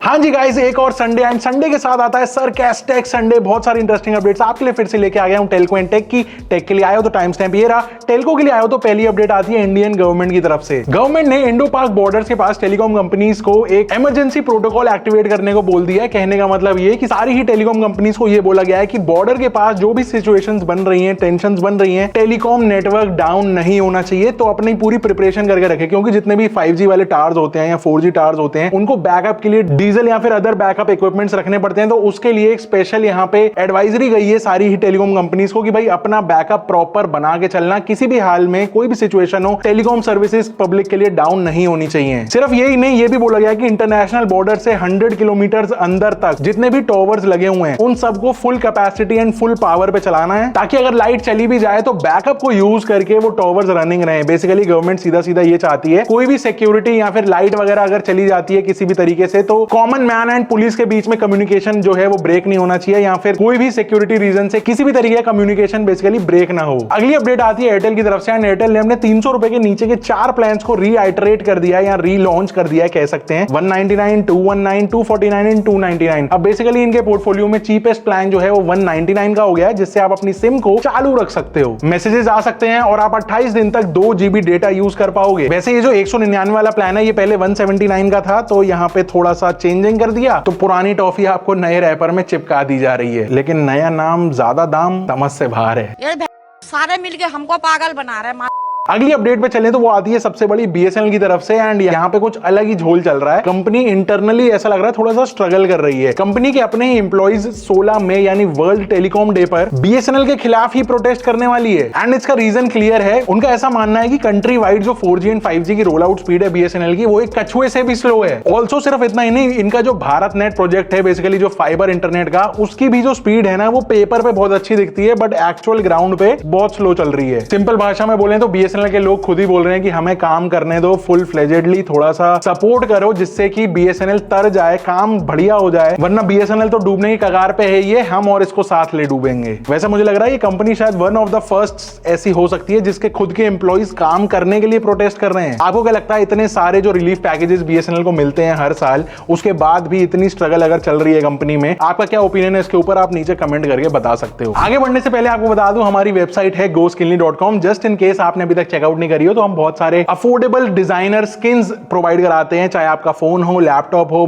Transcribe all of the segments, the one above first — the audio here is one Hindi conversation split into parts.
हाँ जी गाइस, एक और संडे एंड संडे के साथ आता है सरकास्टिक संडे। बहुत सारी इंटरेस्टिंग अपडेट्स आपके लिए फिर से लेके आ गया हूं टेल्को एंड टेक की। टेक के लिए आए हो तो टाइम स्टैम्प ये रहा, टेल्को के लिए आए हो तो पहली अपडेट आती है इंडियन गवर्नमेंट की तरफ से। गवर्नमेंट ने इंडो पाक बॉर्डर्स के पास टेलीकॉम कंपनीज को एक इमरजेंसी प्रोटोकॉल एक्टिवेट करने को बोल दिया है। कहने का मतलब ये कि सारी ही टेलीकॉम कंपनीज को ये बोला गया है कि बॉर्डर के पास जो भी सिचुएशंस बन रही हैं, टेंशंस बन रही हैं, टेलीकॉम नेटवर्क डाउन नहीं होना चाहिए, तो अपनी पूरी प्रिपरेशन करके रखे। क्योंकि जितने भी 5G वाले टावर्स होते हैं या 4G टावर्स होते हैं, उनको बैकअप के लिए डीजल या फिर अदर बैकअप इक्विपमेंट्स रखने पड़ते हैं। तो उसके लिए एक स्पेशल यहाँ पे एडवाइजरी गई है सारी ही टेलीकॉम कंपनीज को कि भाई अपना बैकअप प्रॉपर बना के चलना, किसी भी हाल में कोई भी सिचुएशन हो, टेलीकॉम सर्विसेज पब्लिक के लिए डाउन नहीं होनी चाहिए। सिर्फ यही नहीं, ये भी बोला गया कि इंटरनेशनल बॉर्डर से 100 किलोमीटर अंदर तक जितने भी टॉवर्स लगे हुए हैं उन सबको full capacity and full power पे चलाना है, ताकि अगर लाइट चली भी जाए तो बैकअप को यूज करके वो टॉवर्स रनिंग रहे। बेसिकली गवर्नमेंट सीधा सीधा ये चाहती है, कोई भी सिक्योरिटी या फिर लाइट वगैरह अगर चली जाती है किसी भी तरीके से, तो कॉमन मैन एंड पुलिस के बीच में कम्युनिकेशन जो है वो ब्रेक नहीं होना चाहिए, या फिर कोई भी सिक्योरिटी रीजन से किसी भी तरीके का कम्युनिकेशन बेसिकली ब्रेक ना हो। अगली अपडेट आती है एयरटेल की तरफ से, एंड एयरटेल ने अपने 300 रुपए के नीचे के 4 प्लान्स को रीआइटरेट कर दिया है या रीलॉन्च कर दिया है, कह सकते हैं। 199, 219, 249 एंड 299। अब बेसिकली इनके पोर्टफोलियो में चीपेस्ट प्लान जो है वो 199 का हो गया है, जिससे आप अपनी सिम को चालू रख सकते हो, मैसेजेस आ सकते हैं और आप 28 दिन तक 2 GB डेटा यूज कर पाओगे। वैसे ये जो 199 वाला प्लान है ये पहले 179 का था, तो यहाँ पे थोड़ा सा चेंजिंग कर दिया, तो पुरानी टॉफी आपको नए रैपर में चिपका दी जा रही है। लेकिन नया नाम ज्यादा दाम समझ से बाहर है। यार सारे मिलके हमको पागल बना रहे हैं। अगली अपडेट पे चले तो वो आती है सबसे बड़ी BSNL की तरफ से, एंड यहाँ पे कुछ अलग ही झोल चल रहा है। कंपनी इंटरनली ऐसा लग रहा है थोड़ा सा स्ट्रगल कर रही है। कंपनी के अपने ही एम्प्लॉइज 16 मई यानी वर्ल्ड टेलीकॉम डे पर BSNL के खिलाफ ही प्रोटेस्ट करने वाली है, एंड इसका रीजन क्लियर है। उनका ऐसा मानना है कि कंट्री वाइड जो 4G एंड 5G की रोल आउट स्पीड है BSNL की, वो एक कछुए से भी स्लो है। ऑल्सो सिर्फ इतना ही नहीं, इनका जो भारत नेट प्रोजेक्ट है बेसिकली जो फाइबर इंटरनेट का, उसकी भी जो स्पीड है ना वो पेपर पे बहुत अच्छी दिखती है, बट एक्चुअल ग्राउंड पे बहुत स्लो चल रही है। सिंपल भाषा में बोले तो BSNL के लोग खुद ही बोल रहे हैं कि हमें काम करने दो, फुल फ्लेजेडली थोड़ा सा सपोर्ट करो, जिससे कि BSNL तर जाए, काम बढ़िया हो जाए, वरना BSNL तो डूबने की कगार पे है ये, हम और इसको साथ ले डूबेंगे। वैसे मुझे लग रहा है ये कंपनी शायद वन ऑफ द फर्स्ट ऐसी हो सकती है जिसके खुद के एम्प्लॉइज काम करने के लिए प्रोटेस्ट कर रहे हैं। आपको क्या लगता है, इतने सारे जो रिलीफ पैकेजेस BSNL को मिलते हैं हर साल, उसके बाद भी इतनी स्ट्रगल अगर चल रही है कंपनी में, आपका क्या ओपिनियन है इसके ऊपर, आप नीचे कमेंट करके बता सकते हो। आगे बढ़ने से पहले आपको बता दूं हमारी वेबसाइट है goskillny.com। जस्ट इन केस आपने अभी तक चेकआउट नहीं करी हो तो हम बहुत सारे अफोर्डेबल डिजाइनर स्किन्स प्रोवाइड कराते हैं, चाहे आपका फोन हो, लैपटॉप हो,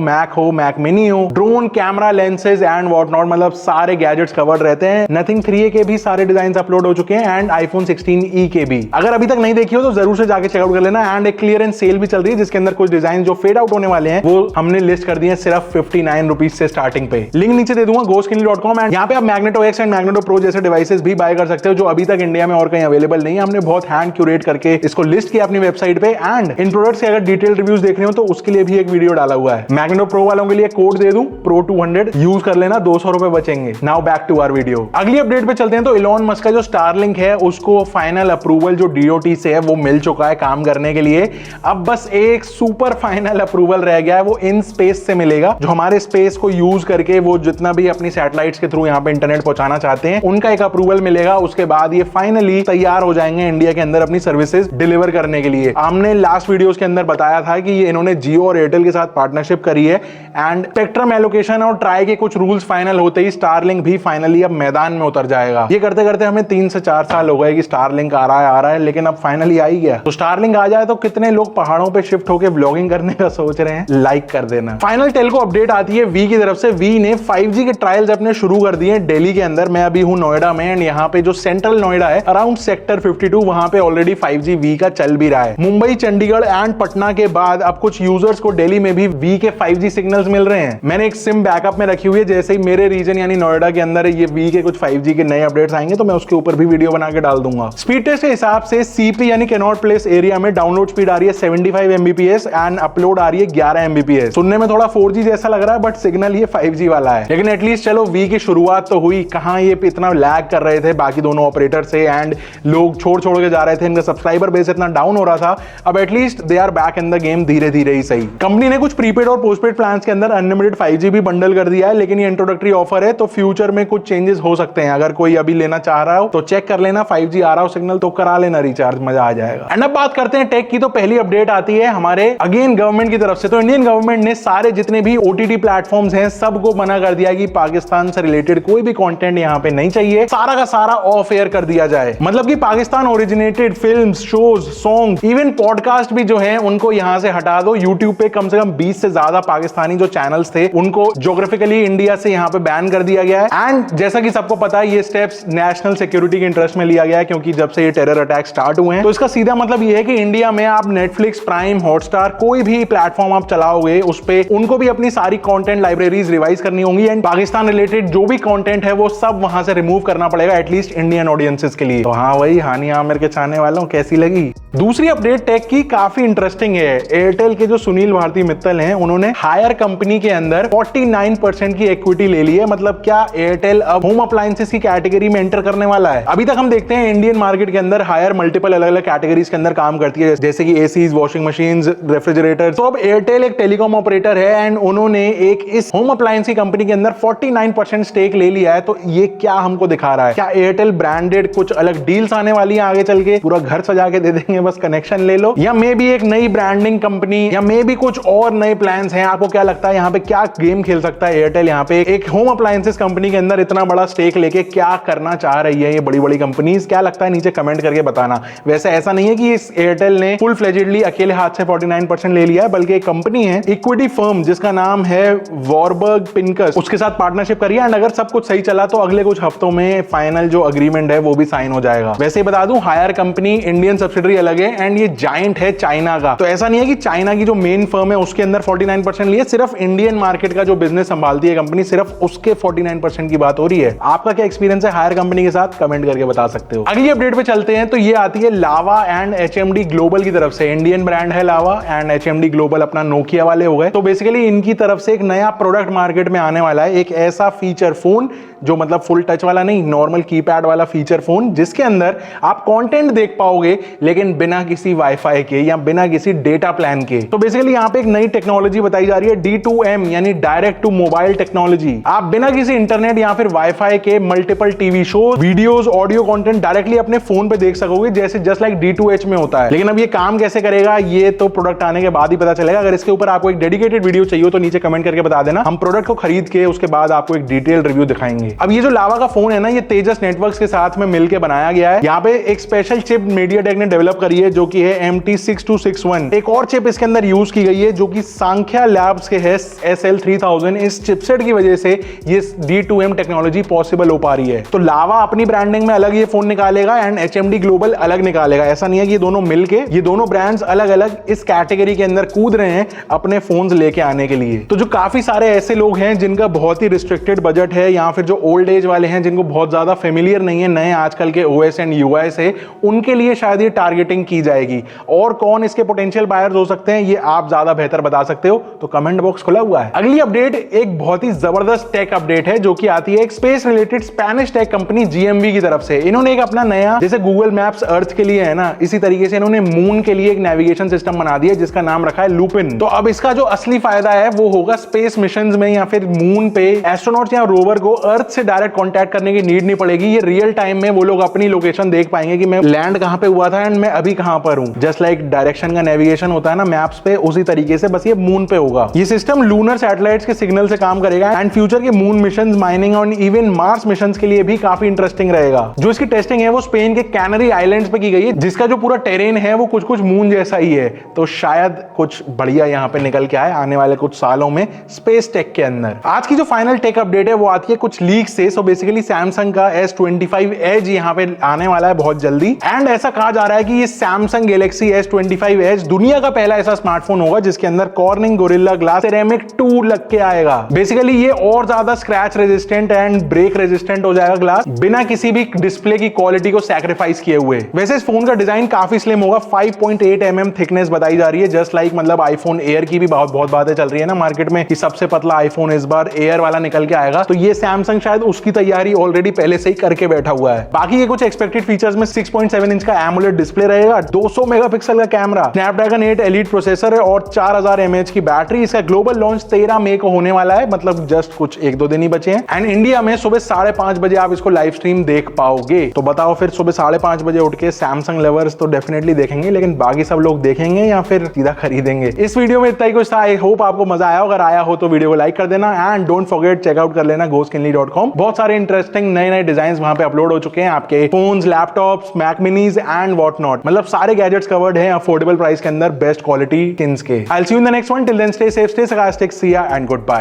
मैक मिनी हो, drone, camera, lenses and what not, मतलब सारे गैजेट्स कवर्ड रहते हैं। नथिंग 3A के भी सारे डिजाइन अपलोड हो चुके हैं, एंड iPhone 16e के भी। अगर अभी तक नहीं देखी हो तो जरूर से जाके चेकआउट कर लेना। एंड एक क्लियरेंस सेल भी चल रही है जिसके अंदर कुछ डिजाइन जो फेड आउट होने वाले हैं वो हमने लिस्ट कर दिए सिर्फ 59 रुपीज से स्टार्टिंग पे। लिंक नीचे दे दूंगा goskillny.com, एंड यहाँ पे आप Magneto X and Magneto Pro जैसे डिवाइसेस भी बाय कर सकते हो, जो अभी तक इंडिया में और कहीं अवेलेबल नहीं है। हमने बहुत हैंड क्यूरेट करके इसको लिस्ट किया अपनी वेबसाइट पे, एंड इन प्रोडक्ट्स के अगर डिटेल रिव्यूज देखने हो तो उसके लिए भी एक वीडियो डाला हुआ है। Magneto Pro वालों के लिए कोड दे दूं Pro 200, यूज कर लेना, 200 रुपए बचेंगे। Now back to our video. अगली अपडेट पे चलते हैं तो इलॉन मस्क का जो स्टारलिंक है उसको फाइनल अप्रूवल जो DOT से है वो मिल चुका है काम करने के लिए। अब बस एक सुपर फाइनल अप्रूवल रह गया है, वो इन स्पेस से मिलेगा। जो हमारे स्पेस को यूज करके वो जितना भी अपनी सैटेलाइट्स के थ्रू यहाँ पे इंटरनेट पहुंचाना चाहते हैं, उनका एक अप्रूवल मिलेगा। उसके बाद ये फाइनली तैयार हो जाएंगे इंडिया के अंदर अपनी सर्विसेज डिलीवर करने के लिए। हमने लास्ट वीडियोस के अंदर बताया था कि ये इन्होंने जियो और एयरटेल के साथ पार्टनरशिप करी है, एंड स्पेक्ट्रम एलोकेशन और ट्राई के कुछ रूल्स फाइनल होते ही स्टारलिंक भी फाइनली अब मैदान में उतर जाएगा। ये करते करते हमें 3 से 4 साल हो गए कि स्टारलिंक आ रहा है, लेकिन अब फाइनली आ ही गया। तो स्टारलिंक आ जाए तो कितने लोग पहाड़ों पे शिफ्ट होकर व्लॉगिंग करने का सोच रहे हैं, लाइक कर देना। फाइनल टेल्को अपडेट आती है वी की तरफ से। वी ने 5G के ट्रायल्स अपने शुरू कर दिए दिल्ली के अंदर। मैं अभी हूं नोएडा में, एंड यहाँ पे जो सेंट्रल नोएडा है अराउंड सेक्टर 52, वहां पे ऑलरेडी 5G वी का चल भी रहा है। मुंबई, चंडीगढ़ एंड पटना के बाद अब कुछ यूजर्स को दिल्ली में भी वी के 5G सिग्नल्स मिल रहे हैं। मैंने एक सिम बैकअप में रखी हुई है, जैसे ही मेरे रीजन यानी नोएडा के अंदर ये वी के कुछ 5G के नए अपडेट्स आएंगे तो मैं उसके ऊपर भी वीडियो बना के डाल दूंगा। स्पीड टेस्ट के हिसाब से CP यानी कैनॉट प्लेस एरिया में डाउनलोड स्पीड आ रही है 75 Mbps एंड अपलोड आ रही है 11 Mbps। सुनने में थोड़ा 4G जैसा लग रहा है, बट सिग्नल ये 5G वाला है। लेकिन एटलीस्ट चलो वी की शुरुआत तो हुई। कहां ये इतना लैग कर रहे थे बाकी दोनों ऑपरेटर से, एंड लोग छोड़ के जा रहे थे जिनका सब्सक्राइबर बेस इतना डाउन हो रहा था, अब at least they are back in the game धीरे धीरे ही सही। कंपनी ने कुछ प्रीपेड और पोस्टपेड प्लान्स के अंदर अनलिमिटेड 5G भी बंडल कर दिया है, लेकिन ये इंट्रोडक्टरी ऑफर है तो फ्यूचर में कुछ चेंजेस हो सकते हैं। अगर कोई अभी लेना चाह रहा हो तो चेक कर लेना, 5G आ रहा हो सिग्नल तो करा लेना रिचार्ज, मजा आ जाएगा। एंड अब बात करते हैं टेक की, तो पहली अपडेट आती है हमारे अगेन गवर्नमेंट की तरफ से। तो इंडियन गवर्नमेंट ने सारे जितने भी OTT प्लेटफॉर्म्स हैं सबको मना कर दिया कि पाकिस्तान से रिलेटेड कोई भी कंटेंट यहां पे नहीं चाहिए, सारा का सारा ऑफ एयर कर दिया जाए। मतलब कि Pakistan originated films, shows, song, even podcast भी जो है उनको यहां से हटा दो। यूट्यूब पे कम से कम 20 से ज्यादा पाकिस्तानी जो चैनल्स थे उनको ज्योग्राफिकली इंडिया से यहां पे बैन कर दिया गया है। एंड जैसा कि सबको पता है ये स्टेप्स नेशनल सिक्योरिटी के इंटरेस्ट में लिया गया है, क्योंकि जब से ये टेरर अटैक स्टार्ट हुए हैं तो इसका सीधा मतलब ये है कि इंडिया में आप नेटफ्लिक्स, प्राइम, हॉटस्टार, कोई भी प्लेटफॉर्म आप चलाओगे उस पे उनको भी अपनी सारी कंटेंट लाइब्रेरीज रिवाइज करनी होंगी एंड पाकिस्तान रिलेटेड जो भी कंटेंट है वो सब वहां से रिमूव करना पड़ेगा, एटलीस्ट इंडियन ऑडियंसेस के लिए। तो हाँ वही हानि आमिर के चाहने वालों कैसी लगी। दूसरी अपडेट टेक की काफी इंटरेस्टिंग है। एयरटेल के जो सुनील भारती मित्तल हैं उन्होंने हायर कंपनी के अंदर 49% की इक्विटी ले ली है। मतलब क्या एयरटेल अब होम अप्लायंसेस की कैटेगरी में एंटर करने वाला है। अभी तक हम देखते हैं इंडियन मार्केट के अंदर हायर मल्टीपल अलग अलग कैटेगरीज के अंदर काम करती है, जैसे कि एसीज, वॉशिंग मशीन्स, रेफ्रिजरेटर। तो अब एयरटेल एक टेलीकॉम ऑपरेटर है एंड उन्होंने एक इस होम अप्लायंस की कंपनी के अंदर 49% स्टेक ले लिया है। तो ये क्या हमको दिखा रहा है? क्या एयरटेल ब्रांडेड कुछ अलग डील्स आने वाली है आगे चल के, पूरा घर सजा के दे देंगे, बस कनेक्शन ले लो, या मे बी एक नई ब्रांडिंग कंपनी, या मे बी कुछ और नए प्लान्स हैं? आपको क्या लगता है यहाँ पे क्या गेम खेल सकता है एयरटेल? यहाँ पे एक होम अप्लायंसेस कंपनी के अंदर इतना बड़ा स्टेक लेके क्या करना चाह रही है ये बड़ी बड़ी कंपनीज? क्या लगता है नीचे कमेंट करके बताना। वैसे ऐसा नहीं है कि इस एयरटेल ने फुल फ्लेजेडली अकेले हाथ से 49% ले लिया है, बल्कि एक कंपनी है इक्विटी फर्म जिसका नाम है वॉरबर्ग पिनकस, उसके साथ पार्टनरशिप करी है एंड अगर सब कुछ सही चला तो अगले कुछ हफ्तों में फाइनल जो अग्रीमेंट है वो भी साइन हो जाएगा। वैसे ही बता दूं हायर कंपनी इंडियन सब्सिडरी अलग है एंड ये जायंट है चाइना का। तो ऐसा नहीं है कि चाइना की जो मेन फर्म है उसके अंदर 49% लिए, सिर्फ इंडियन मार्केट का जो बिजनेस संभालती है कंपनी सिर्फ उसके 49% की बात हो रही है। आपका क्या एक्सपीरियंस है हायर कंपनी के साथ? कमेंट करके बता सकते हो। अगली अपडेट पे चलते हैं, तो ये आती है लावा एंड HMD ग्लोबल की तरफ से। इंडियन ब्रांड है लावा एंड HMD ग्लोबल अपना नोकिया वाले हो गए। तो बेसिकली इनकी तरफ से एक नया प्रोडक्ट मार्केट में आने वाला है, एक ऐसा फीचर फोन जो मतलब फुल टच वाला नहीं, नॉर्मल कीपैड वाला फीचर फोन, जिसके अंदर आप कंटेंट देख पाओगे लेकिन बिना किसी वाईफाई के या बिना किसी डेटा प्लान के। तो बेसिकली यहाँ पे एक नई टेक्नोलॉजी बताई जा रही है, D2M यानी डायरेक्ट टू मोबाइल टेक्नोलॉजी। आप बिना किसी इंटरनेट या फिर वाईफाई के multiple TV show, videos, audio content directly अपने फोन पे देख सकोगे, जैसे जस्ट लाइक D2H में होता है। लेकिन अब ये काम कैसे करेगा ये तो प्रोडक्ट आने के बाद ही पता चलेगा। अगर इसके ऊपर आपको एक डेडिकेटेड वीडियो चाहिए तो नीचे कमेंट करके बता देना, हम प्रोडक्ट को खरीद के उसके बाद आपको एक डिटेल रिव्यू दिखाएंगे। अब ये जो लावा का फोन है ना, ये तेजस नेटवर्क्स के साथ में मिलकर बनाया गया है। यहाँ पे एक स्पेशल चिप MediaTek ने डेवलप करी है जो कि है MT6261। एक और चिप इसके अंदर यूज की गई है जो कि सांख्या लैब्स के है SL3000। इस चिपसेट की वजह से ये D2M टेक्नोलॉजी पॉसिबल हो पा रही है। तो लावा अपनी ब्रांडिंग में अलग ये फोन निकालेगा एंड HMD ग्लोबल अलग निकालेगा। ऐसा नहीं है कि ये दोनों मिलके, ये दोनों ब्रांड्स अलग अलग इस कैटेगरी के अंदर कूद रहे हैं अपने फोन्स लेके आने के लिए। तो जो काफी सारे ऐसे लोग हैं जिनका बहुत ही रिस्ट्रिक्टेड बजट है या फिर जो ओल्ड एज वाले हैं जिनको बहुत ज्यादा फेमिलियर नहीं है नए आजकल के OS एंड UI से, उनके लिए शायद ये टारगेटिंग की जाएगी। और कौन इसके पोटेंशियल बायर्स हो सकते हैं ये आप ज्यादा बेहतर बता सकते हो, तो कमेंट बॉक्स खुला हुआ है। अगली अपडेट एक बहुत ही जबरदस्त टेक अपडेट है जो कि आती है एक space related Spanish tech company GMV की तरफ से। इन्होंने एक अपना नया, जैसे गूगल मैप्स अर्थ के लिए है ना, इसी तरीके से इन्होंने मून के लिए एक नेविगेशन सिस्टम बना दिया जिसका नाम रखा है लूपिन। तो अब इसका जो असली फायदा है वो होगा स्पेस मिशंस में या फिर मून पे एस्ट्रोनॉट्स या रोवर को अर्थ से डायरेक्ट कांटेक्ट करने की नीड नहीं पड़ेगी। ये रियल टाइम में वो लोग अपनी लोकेशन देख पाएंगे कि मैं लैंड कहां पे हुआ था एंड मैं अभी कहां पर हूं। जस्ट लाइक डायरेक्शन का नेविगेशन होता है ना मैप्स पे, उसी तरीके से बस ये मून पे होगा। ये सिस्टम लूनर सैटेलाइट्स के सिग्नल से काम करेगा एंड फ्यूचर के मून मिशंस, माइनिंग और इवन मार्स मिशंस के लिए भी काफी इंटरेस्टिंग रहेगा। जो इसकी टेस्टिंग है वो स्पेन के कैनरी आइलैंड्स पे की गई है, जिसका जो पूरा टेरेन है वो कुछ कुछ मून जैसा ही है। तो शायद कुछ बढ़िया यहाँ पे निकल के आए आने वाले कुछ सालों में स्पेस टेक के अंदर। आज की जो फाइनल टेक अपडेट है वो आती है कुछ लीक से। सो बेसिकली सैमसंग का S25 Edge यहाँ पे आने वाला है बहुत जल्दी एंड ऐसा कहा जा रहा है कि ये सैमसंग गैलेक्सी S25 Edge दुनिया का पहला ऐसा स्मार्टफोन होगा जिसके अंदर कॉर्निंग गोरिल्ला ग्लास सिरेमिक 2 लग के आएगा। बेसिकली ये और ज्यादा scratch resistant and break resistant हो जाएगा ग्लास, बिना किसी भी डिस्प्ले की क्वालिटी को सैक्रिफाइस किए हुए। वैसे इस फोन का डिजाइन काफी स्लिम होगा, 5.8 mm थिकनेस बताई जा रही है, जस्ट लाइक मतलब आईफोन एयर की भी बहुत बातें चल रही है ना मार्केट में कि सबसे पतला आईफोन इस बार एयर वाला निकल के आएगा। तो ये सैमसंग शायद उसकी तैयारी ऑलरेडी पहले से ही करके बैठा हुआ है। बाकी ये कुछ एक्सपेक्टेड फीचर्स में 6.7 इंच इंच का एमोलेड डिस्प्ले रहेगा, 200 मेगापिक्सल का कैमरा, स्नैपड्रैगन 8 एलीट प्रोसेसर है और 4000 mAh की बैटरी। इसका ग्लोबल लॉन्च 13 मई को होने वाला है, मतलब जस्ट कुछ 1-2 दिन ही बचे हैं। एंड इंडिया में सुबह 5:30 बजे आप इसको लाइव स्ट्रीम देख पाओगे। तो बताओ फिर सुबह 5:30 बजे उठ के सैमसंग लवर्स तो डेफिनेटली देखेंगे, लेकिन बाकी सब लोग देखेंगे या फिर सीधा खरीदेंगे। इस वीडियो में इतना ही कुछ था। आई होप आपको मजा आया। अगर आया हो तो वीडियो को लाइक कर देना एंड डोंट फॉरगेट चेकआउट कर लेना GoSkinly.com। बहुत सारे इंटरेस्टिंग नए डिजाइन वहां पे अपलोड हो चुके हैं, आपके phones, laptops, Mac minis and what not. मतलब सारे गैजेट्स कवर्ड हैं अफोर्डेबल प्राइस के अंदर, बेस्ट क्वालिटी स्किन्स के। I will see you in the next one. Till then stay safe, stay sarcastic, see ya and goodbye।